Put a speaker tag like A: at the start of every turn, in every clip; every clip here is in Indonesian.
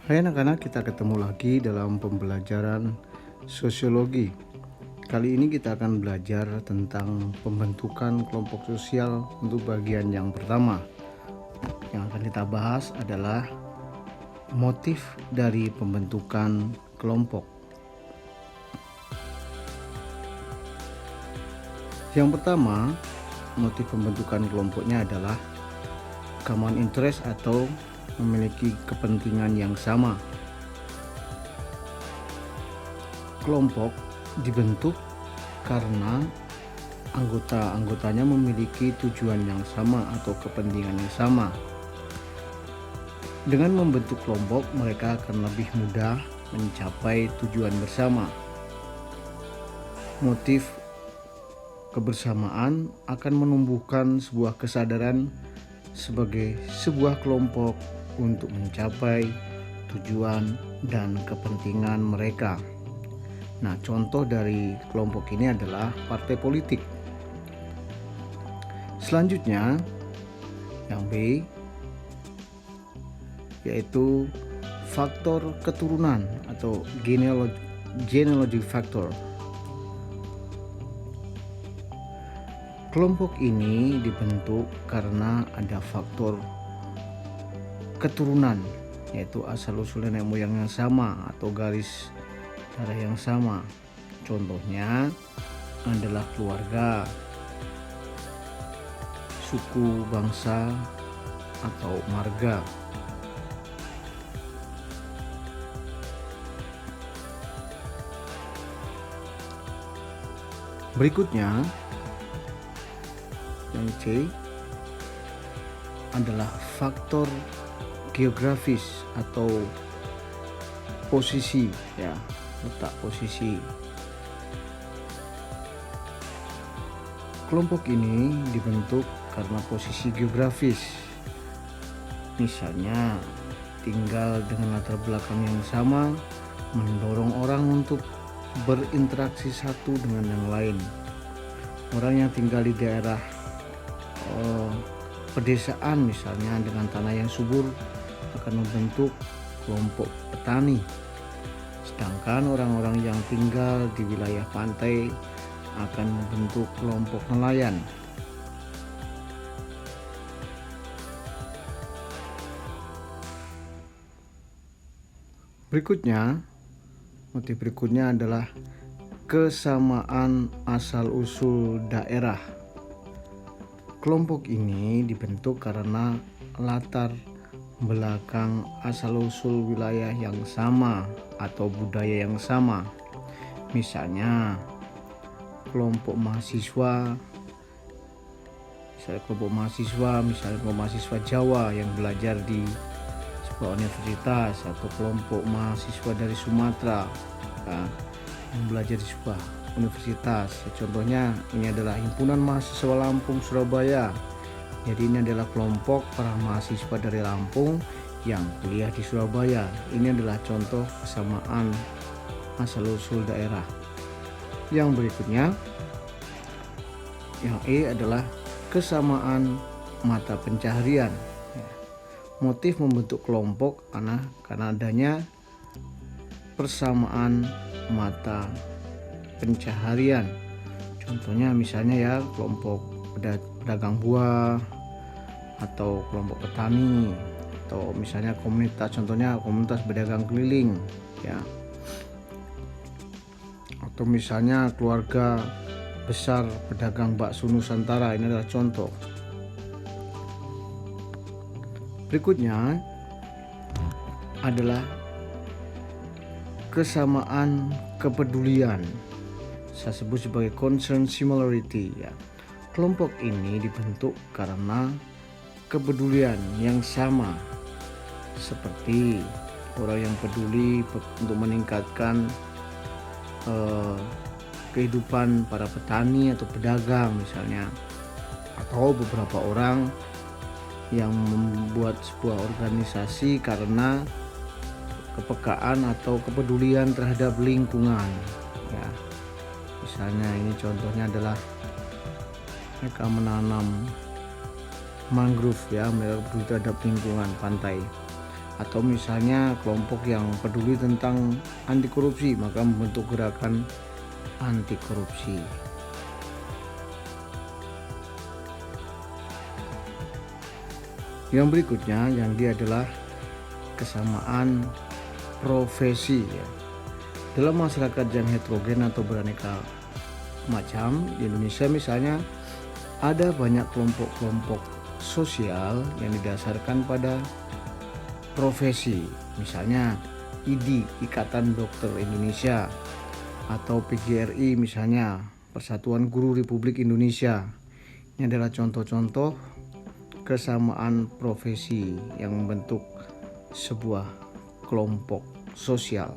A: Hai anak-anak, kita ketemu lagi dalam pembelajaran sosiologi. Kali ini kita akan belajar tentang pembentukan kelompok sosial untuk bagian yang pertama. Yang akan kita bahas adalah motif dari pembentukan kelompok. Yang pertama, motif pembentukan kelompoknya adalah common interest atau memiliki kepentingan yang sama. Kelompok dibentuk karena anggota-anggotanya memiliki tujuan yang sama atau kepentingan yang sama. Dengan membentuk kelompok, mereka akan lebih mudah mencapai tujuan bersama. Motif kebersamaan akan menumbuhkan sebuah kesadaran sebagai sebuah kelompok untuk mencapai tujuan dan kepentingan mereka. Nah, contoh dari kelompok ini adalah partai politik. Selanjutnya, yang B, yaitu faktor keturunan atau genealogy factor. Kelompok ini dibentuk karena ada faktor keturunan, yaitu asal-usul nenek moyang yang sama atau garis darah yang sama. Contohnya adalah keluarga, suku, bangsa, atau marga. Berikutnya, yang C adalah faktor geografis atau posisi, letak posisi. Kelompok ini dibentuk karena posisi geografis. Misalnya, tinggal dengan latar belakang yang sama mendorong orang untuk berinteraksi satu dengan yang lain. Orang yang tinggal di daerah pedesaan misalnya dengan tanah yang subur akan membentuk kelompok petani. Sedangkan orang-orang yang tinggal di wilayah pantai akan membentuk kelompok nelayan. Motif berikutnya adalah kesamaan asal-usul daerah. Kelompok ini dibentuk karena latar belakang asal-usul wilayah yang sama atau budaya yang sama. Misalnya, kelompok mahasiswa, kelompok mahasiswa Jawa yang belajar di sebuah universitas, atau kelompok mahasiswa dari Sumatera yang belajar di sebuah universitas. Contohnya ini adalah himpunan mahasiswa Lampung Surabaya. Jadi ini adalah kelompok para mahasiswa dari Lampung yang kuliah di Surabaya. Ini adalah contoh kesamaan asal-usul daerah. Yang berikutnya, yang E adalah kesamaan mata pencaharian. Motif membentuk kelompok karena adanya persamaan mata pencaharian. Contohnya misalnya kelompok pedagang buah atau kelompok petani, atau misalnya komunitas pedagang keliling, atau misalnya keluarga besar pedagang bakso Nusantara. Ini adalah contoh. Berikutnya adalah kesamaan kepedulian. Saya sebut sebagai concern similarity. Kelompok ini dibentuk karena kepedulian yang sama, seperti orang yang peduli untuk meningkatkan kehidupan para petani atau pedagang misalnya, atau beberapa orang yang membuat sebuah organisasi karena kepekaan atau kepedulian terhadap lingkungan. Misalnya ini contohnya adalah mereka menanam mangrove, mereka peduli terhadap lingkungan pantai. Atau misalnya kelompok yang peduli tentang anti korupsi, maka membentuk gerakan anti korupsi. Yang berikutnya, yang dia adalah kesamaan profesi ya. Dalam masyarakat yang heterogen atau beraneka macam di Indonesia misalnya, ada banyak kelompok-kelompok sosial yang didasarkan pada profesi, misalnya IDI, Ikatan Dokter Indonesia, atau PGRI misalnya, Persatuan Guru Republik Indonesia. Ini adalah contoh-contoh kesamaan profesi yang membentuk sebuah kelompok sosial.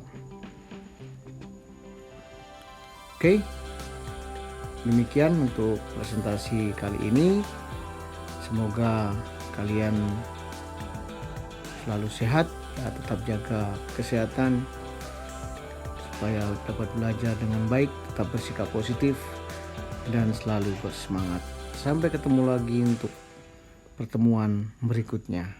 A: Oke, demikian untuk presentasi kali ini. Semoga kalian selalu sehat ya, tetap jaga kesehatan supaya dapat belajar dengan baik, tetap bersikap positif dan selalu bersemangat. Sampai ketemu lagi untuk pertemuan berikutnya.